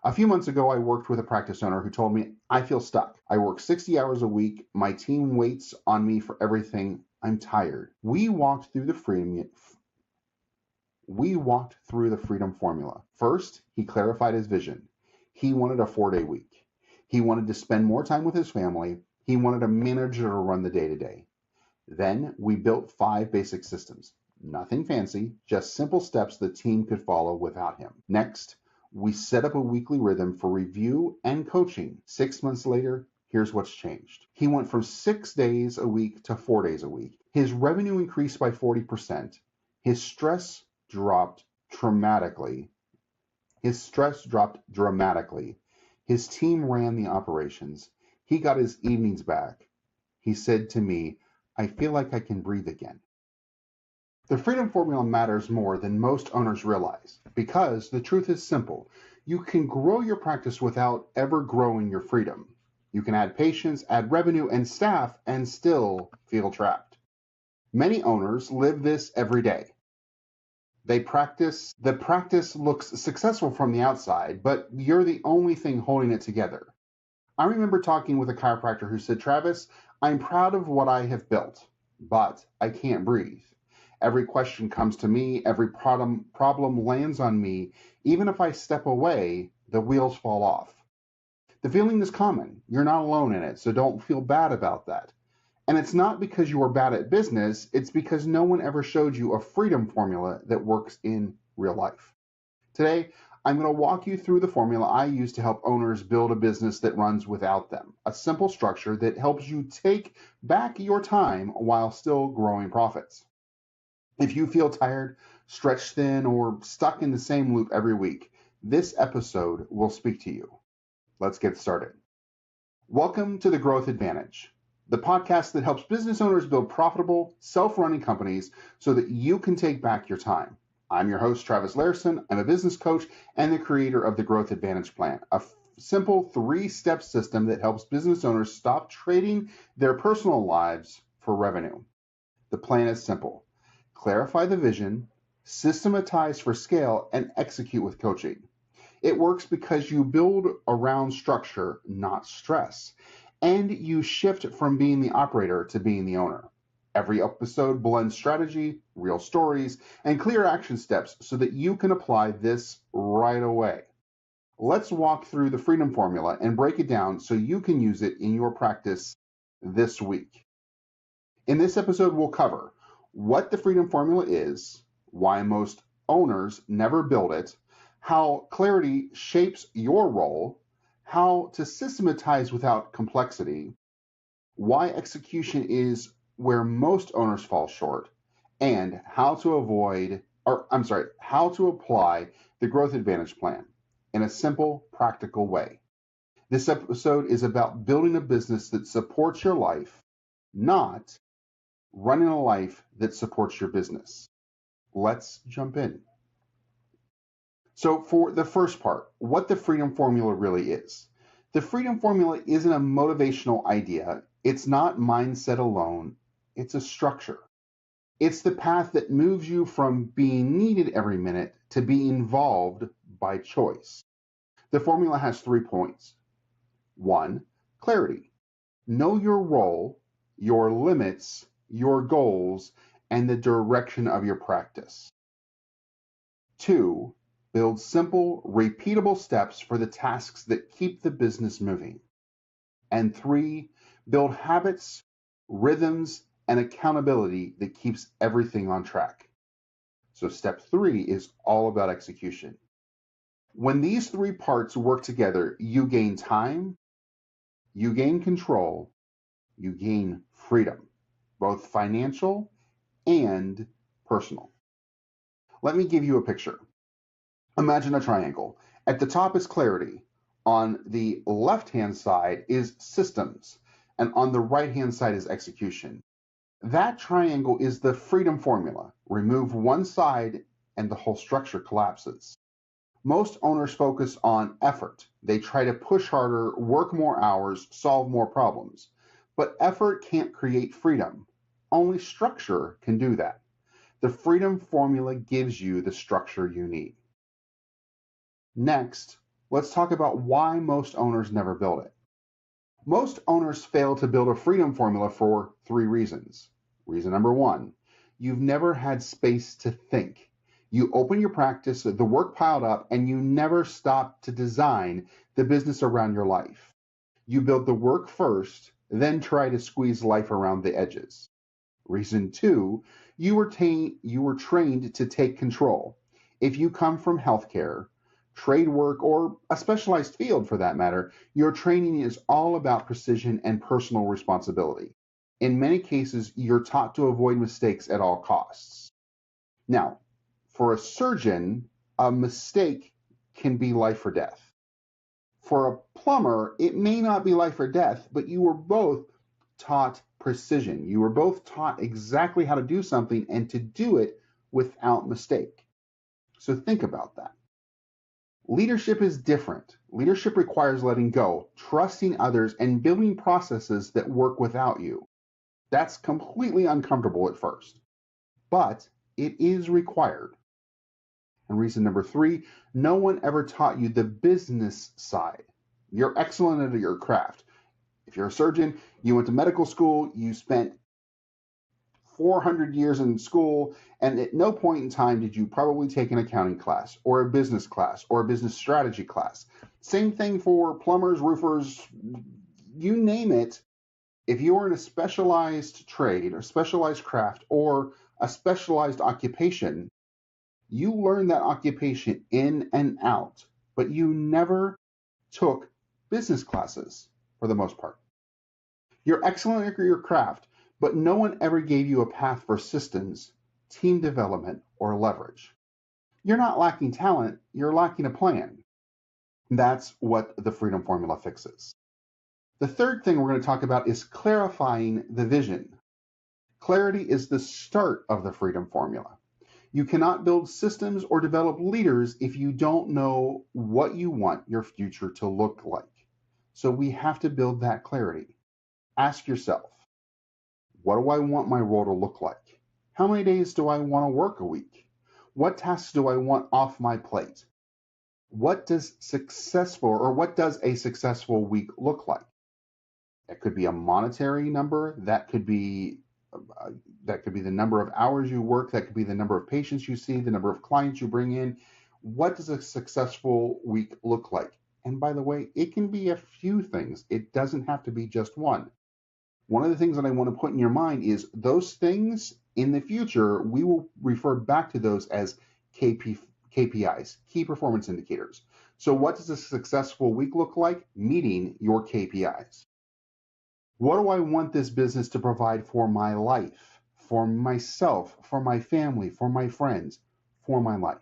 A few months ago, I worked with a practice owner who told me, I feel stuck. I work 60 hours a week. My team waits on me for everything. I'm tired. We walked through the freedom formula. First, he clarified his vision. He wanted a 4-day week. He wanted to spend more time with his family. He wanted a manager to run the day-to-day. Then we built 5 basic systems. Nothing fancy, just simple steps the team could follow without him. Next, we set up a weekly rhythm for review and coaching. 6 months later, here's what's changed. He went from 6 days a week to 4 days a week. His revenue increased by 40%. His stress dropped dramatically. His team ran the operations. He got his evenings back. He said to me, I feel like I can breathe again. The freedom formula matters more than most owners realize because the truth is simple. You can grow your practice without ever growing your freedom. You can add patients, add revenue and staff, and still feel trapped. Many owners live this every day. The practice looks successful from the outside, but you're the only thing holding it together. I remember talking with a chiropractor who said, Travis, I'm proud of what I have built, but I can't breathe. Every question comes to me, every problem lands on me. Even if I step away, the wheels fall off. The feeling is common. You're not alone in it, so don't feel bad about that. And it's not because you are bad at business, it's because no one ever showed you a freedom formula that works in real life. Today, I'm going to walk you through the formula I use to help owners build a business that runs without them. A simple structure that helps you take back your time while still growing profits. If you feel tired, stretched thin, or stuck in the same loop every week, this episode will speak to you. Let's get started. Welcome to The Growth Advantage, the podcast that helps business owners build profitable, self-running companies so that you can take back your time. I'm your host, Travis Lairson. I'm a business coach and the creator of the Growth Advantage Plan, a simple 3-step system that helps business owners stop trading their personal lives for revenue. The plan is simple. Clarify the vision, systematize for scale, and execute with coaching. It works because you build around structure, not stress, and you shift from being the operator to being the owner. Every episode blends strategy, real stories, and clear action steps so that you can apply this right away. Let's walk through the freedom formula and break it down so you can use it in your practice this week. In this episode, we'll cover what the freedom formula is, why most owners never build it, how clarity shapes your role, how to systematize without complexity, why execution is where most owners fall short, and how to apply the Growth Advantage Plan in a simple, practical way. This episode is about building a business that supports your life, not running a life that supports your business. Let's jump in. So for the first part, what the freedom formula really is. The freedom formula isn't a motivational idea. It's not mindset alone. It's a structure. It's the path that moves you from being needed every minute to being involved by choice. The formula has 3 points. 1, clarity. Know your role, your limits, your goals, and the direction of your practice. 2, build simple, repeatable steps for the tasks that keep the business moving. And 3, build habits, rhythms, and accountability that keeps everything on track. So step 3 is all about execution. When these 3 parts work together, you gain time, you gain control, you gain freedom, both financial and personal. Let me give you a picture. Imagine a triangle. At the top is clarity. On the left-hand side is systems, and on the right-hand side is execution. That triangle is the freedom formula. Remove one side and the whole structure collapses. Most owners focus on effort. They try to push harder, work more hours, solve more problems. But effort can't create freedom. Only structure can do that. The freedom formula gives you the structure you need. Next, Let's talk about why most owners never build it. Most owners fail to build a freedom formula for 3 reasons. Reason number 1, you've never had space to think. You open your practice, the work piled up, and you never stopped to design the business around your life. You build the work first, then try to squeeze life around the edges. Reason 2, you were trained to take control. If you come from healthcare, trade work, or a specialized field for that matter, your training is all about precision and personal responsibility. In many cases, you're taught to avoid mistakes at all costs. Now, for a surgeon, a mistake can be life or death. For a plumber, it may not be life or death, but you were both taught precision. You were both taught exactly how to do something and to do it without mistake. So think about that. Leadership is different. Leadership requires letting go, trusting others, and building processes that work without you. That's completely uncomfortable at first, but it is required. And reason number 3, no one ever taught you the business side. You're excellent at your craft. If you're a surgeon, you went to medical school, you spent 400 years in school, and at no point in time did you probably take an accounting class or a business class or a business strategy class. Same thing for plumbers, roofers, you name it. If you are in a specialized trade or specialized craft or a specialized occupation, you learn that occupation in and out, but you never took business classes for the most part. You're excellent at your craft, but no one ever gave you a path for systems, team development, or leverage. You're not lacking talent, you're lacking a plan. That's what the freedom formula fixes. The third thing we're going to talk about is clarifying the vision. Clarity is the start of the freedom formula. You cannot build systems or develop leaders if you don't know what you want your future to look like. So we have to build that clarity. Ask yourself, what do I want my role to look like? How many days do I want to work a week? What tasks do I want off my plate? What does a successful week look like? That could be a monetary number. That could be the number of hours you work. That could be the number of patients you see, the number of clients you bring in. What does a successful week look like? And by the way, it can be a few things. It doesn't have to be just one. One of the things that I want to put in your mind is those things in the future, we will refer back to those as KPIs, key performance indicators. So what does a successful week look like? Meeting your KPIs. What do I want this business to provide for my life, for myself, for my family, for my friends, for my life?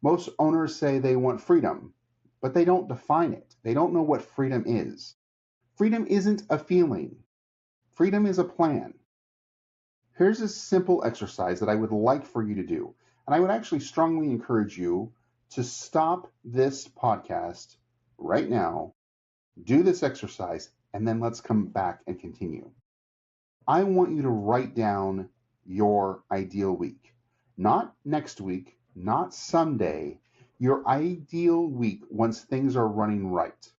Most owners say they want freedom, but they don't define it. They don't know what freedom is. Freedom isn't a feeling. Freedom is a plan. Here's a simple exercise that I would like for you to do. And I would actually strongly encourage you to stop this podcast right now, do this exercise, and then let's come back and continue. I want you to write down your ideal week. Not next week, not someday, your ideal week once things are running right.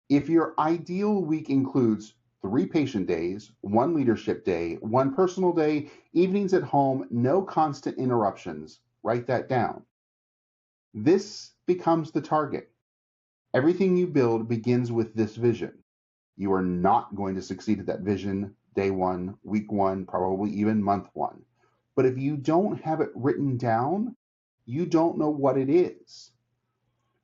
If your ideal week includes 3 patient days, 1 leadership day, 1 personal day, evenings at home, no constant interruptions, write that down. This becomes the target. Everything you build begins with this vision. You are not going to succeed at that vision day 1, week 1, probably even month 1. But if you don't have it written down, you don't know what it is.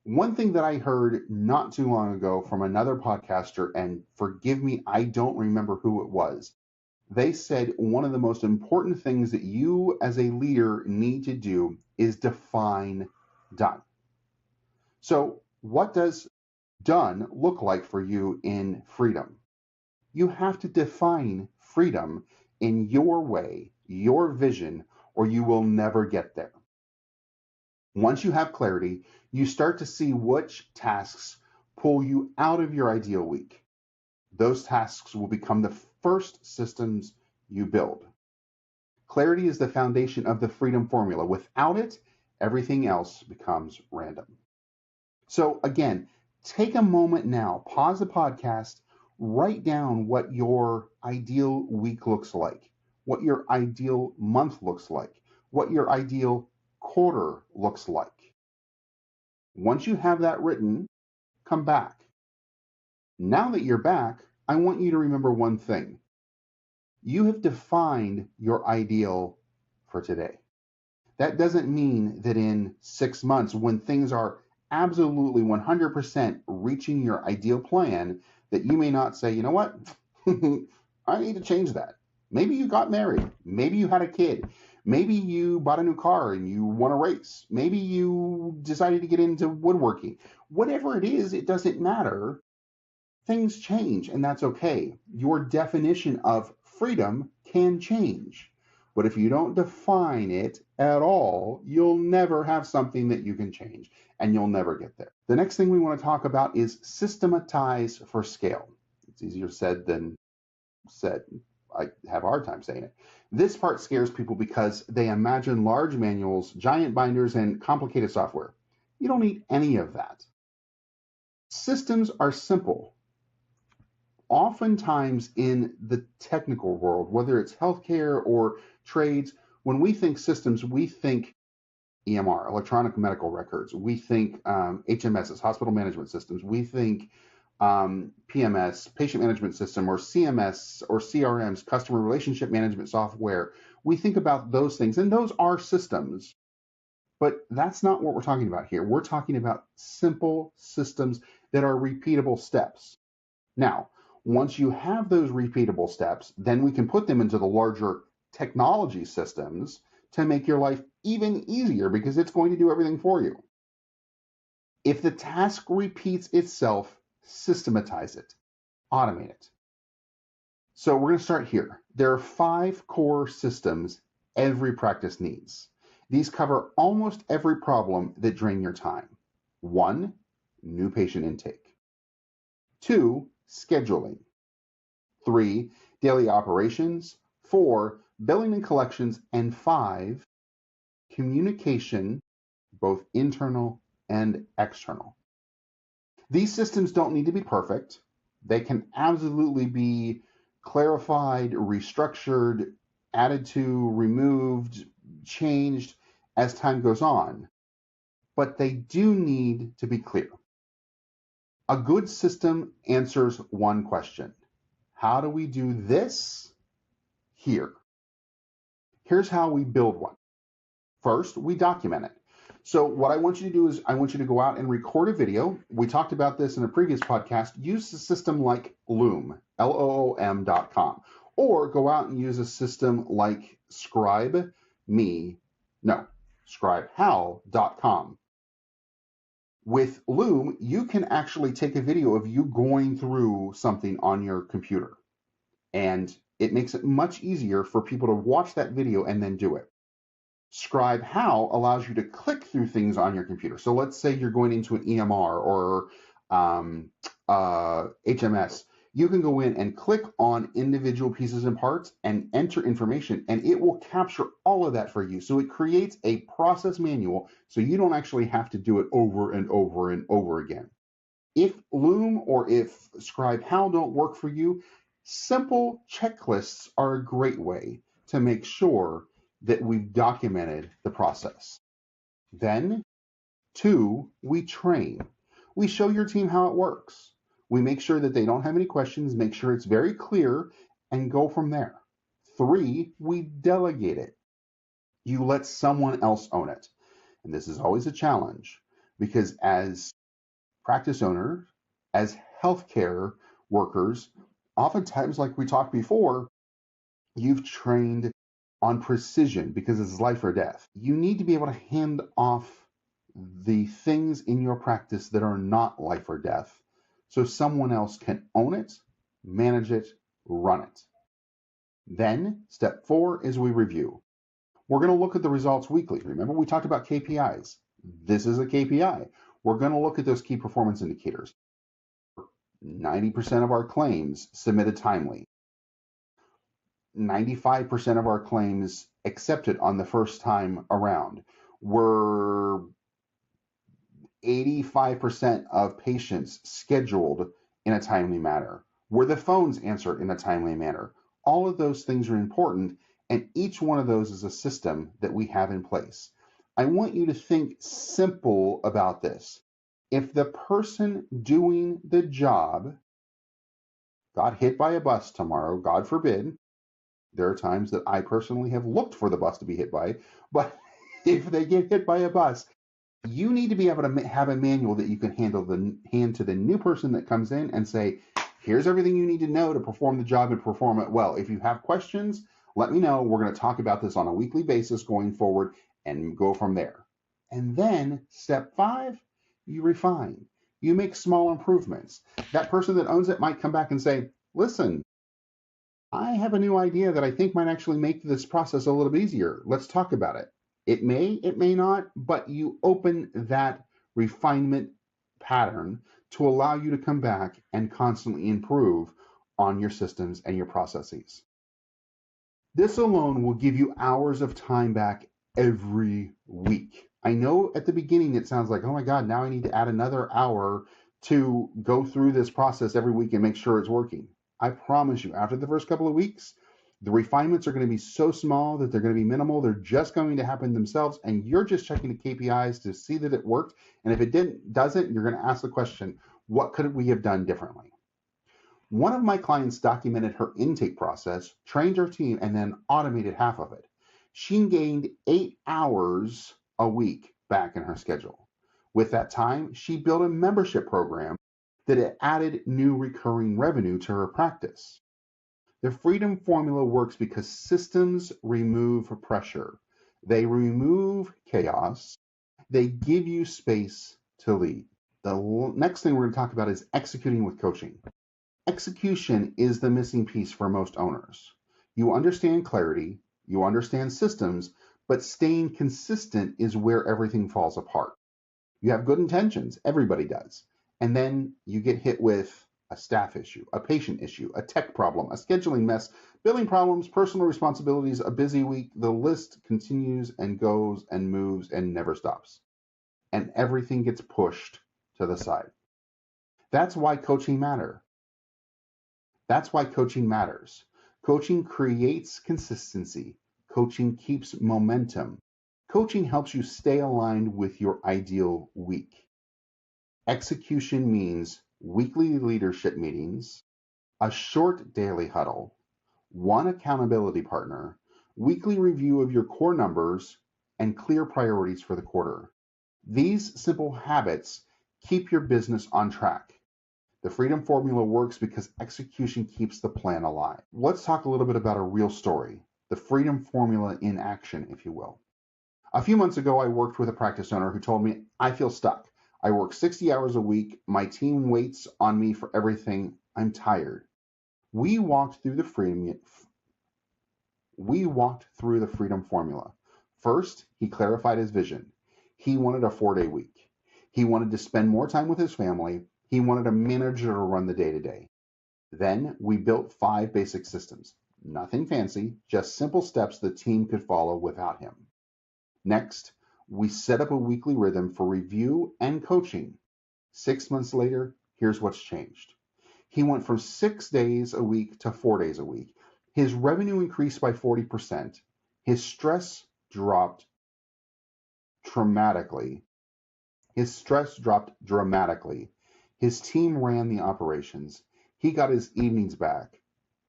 One thing that I heard not too long ago from another podcaster, and forgive me, I don't remember who it was. They said one of the most important things that you as a leader need to do is define done. So what does done look like for you in freedom? You have to define freedom in your way, your vision, or you will never get there. Once you have clarity, you start to see which tasks pull you out of your ideal week. Those tasks will become the first systems you build. Clarity is the foundation of the freedom formula. Without it, everything else becomes random. So again, take a moment now, pause the podcast, write down what your ideal week looks like, what your ideal month looks like, what your ideal quarter looks like. Once you have that written, come back. Now that you're back, I want you to remember one thing. You have defined your ideal for today. That doesn't mean that in 6 months, when things are absolutely 100% reaching your ideal plan, that you may not say, you know what, I need to change that. Maybe you got married. Maybe you had a kid. Maybe you bought a new car and you won a race. Maybe you decided to get into woodworking. Whatever it is, it doesn't matter. Things change, and that's okay. Your definition of freedom can change. But if you don't define it at all, you'll never have something that you can change, and you'll never get there. The next thing we want to talk about is systematize for scale. It's easier said than said. I have a hard time saying it. This part scares people because they imagine large manuals, giant binders, and complicated software. You don't need any of that. Systems are simple. Oftentimes in the technical world, whether it's healthcare or trades, when we think systems, we think EMR, electronic medical records. We think HMSs, hospital management systems. We think PMS, patient management system, or CMS or CRMs, customer relationship management software. We think about those things, and those are systems. But that's not what we're talking about here. We're talking about simple systems that are repeatable steps. Now, once you have those repeatable steps, then we can put them into the larger technology systems to make your life even easier because it's going to do everything for you. If the task repeats itself, systematize it, automate it. So we're going to start here. There are 5 core systems every practice needs. These cover almost every problem that drain your time. 1, new patient intake. 2, scheduling. 3, daily operations. 4, billing and collections. And 5, communication, both internal and external. These systems don't need to be perfect. They can absolutely be clarified, restructured, added to, removed, changed as time goes on. But they do need to be clear. A good system answers one question. How do we do this here? Here's how we build one. First, we document it. So what I want you to do is I want you to go out and record a video. We talked about this in a previous podcast. Use a system like Loom, Loom.com, or go out and use a system like ScribeHow.com. With Loom, you can actually take a video of you going through something on your computer, and it makes it much easier for people to watch that video and then do it. ScribeHow allows you to click through things on your computer. So let's say you're going into an EMR or HMS. You can go in and click on individual pieces and parts and enter information, and it will capture all of that for you. So it creates a process manual so you don't actually have to do it over and over and over again. If Loom or if ScribeHow don't work for you, simple checklists are a great way to make sure that we've documented the process. Then, 2, we train. We show your team how it works. We make sure that they don't have any questions, make sure it's very clear, and go from there. 3, we delegate it. You let someone else own it. And this is always a challenge because as practice owners, as healthcare workers, oftentimes, like we talked before, you've trained on precision because it's life or death. You need to be able to hand off the things in your practice that are not life or death so someone else can own it, manage it, run it. Then step 4 is we review. We're going to look at the results weekly. Remember, we talked about KPIs. This is a KPI. We're going to look at those key performance indicators. 90% of our claims submitted timely. 95% of our claims accepted on the first time around. We're 85% of patients scheduled in a timely manner? Were the phones answered in a timely manner? All of those things are important, and each one of those is a system that we have in place. I want you to think simple about this. If the person doing the job got hit by a bus tomorrow, God forbid, there are times that I personally have looked for the bus to be hit by, but if they get hit by a bus, you need to be able to have a manual that you can hand to the new person that comes in and say, here's everything you need to know to perform the job and perform it well. If you have questions, let me know. We're going to talk about this on a weekly basis going forward and go from there. And then step 5, you refine. You make small improvements. That person that owns it might come back and say, listen, I have a new idea that I think might actually make this process a little bit easier. Let's talk about it. It may not, but you open that refinement pattern to allow you to come back and constantly improve on your systems and your processes. This alone will give you hours of time back every week. I know at the beginning it sounds like, oh my God, now I need to add another hour to go through this process every week and make sure it's working. I promise you, after the first couple of weeks, the refinements are going to be so small that they're going to be minimal. They're just going to happen themselves, and you're just checking the KPIs to see that it worked. And if it doesn't, you're going to ask the question, what could we have done differently? One of my clients documented her intake process, trained her team, and then automated half of it. She gained 8 hours a week back in her schedule. With that time, she built a membership program that added new recurring revenue to her practice. The freedom formula works because systems remove pressure. They remove chaos. They give you space to lead. The next thing we're going to talk about is executing with coaching. Execution is the missing piece for most owners. You understand clarity, you understand systems, but staying consistent is where everything falls apart. You have good intentions, everybody does. And then you get hit with a staff issue, a patient issue, a tech problem, a scheduling mess, billing problems, personal responsibilities, a busy week. The list continues and goes and moves and never stops. And everything gets pushed to the side. That's why coaching matters. That's why coaching matters. Coaching creates consistency. Coaching keeps momentum. Coaching helps you stay aligned with your ideal week. Execution means weekly leadership meetings, a short daily huddle, one accountability partner, weekly review of your core numbers, and clear priorities for the quarter. These simple habits keep your business on track. The freedom formula works because execution keeps the plan alive. Let's talk a little bit about a real story, the freedom formula in action, if you will. A few months ago, I worked with a practice owner who told me, I feel stuck. I work 60 hours a week. My team waits on me for everything. I'm tired. We walked through the freedom formula. First, he clarified his vision. He wanted a 4-day week. He wanted to spend more time with his family. He wanted a manager to run the day-to-day. Then we built 5 basic systems. Nothing fancy, just simple steps the team could follow without him. Next, we set up a weekly rhythm for review and coaching. 6 months later, here's what's changed. He went from 6 days a week to 4 days a week. His revenue increased by 40%. His stress dropped dramatically. His team ran the operations. He got his evenings back.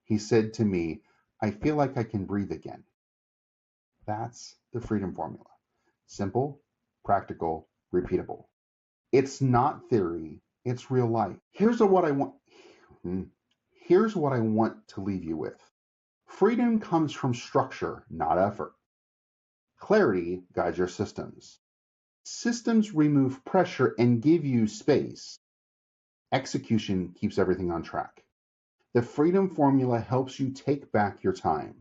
He said to me, I feel like I can breathe again. That's the freedom formula. Simple, practical, repeatable. It's not theory, it's real life. Here's what I want to leave you with. Freedom comes from structure, not effort. Clarity guides your systems. Systems remove pressure and give you space. Execution keeps everything on track. The freedom formula helps you take back your time.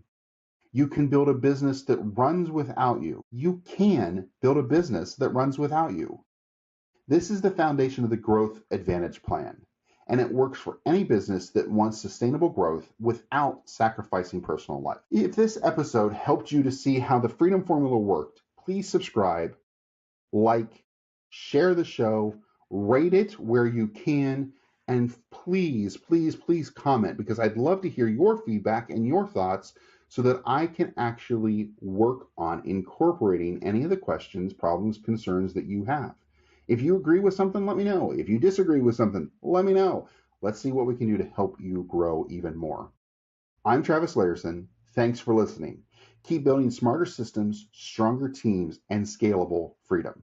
You can build a business that runs without you. You can build a business that runs without you. This is the foundation of the Growth Advantage Plan, and it works for any business that wants sustainable growth without sacrificing personal life. If this episode helped you to see how the freedom formula worked, please subscribe, like, share the show, rate it where you can, and please, please, please comment, because I'd love to hear your feedback and your thoughts so that I can actually work on incorporating any of the questions, problems, concerns that you have. If you agree with something, let me know. If you disagree with something, let me know. Let's see what we can do to help you grow even more. I'm Travis Lairson. Thanks for listening. Keep building smarter systems, stronger teams, and scalable freedom.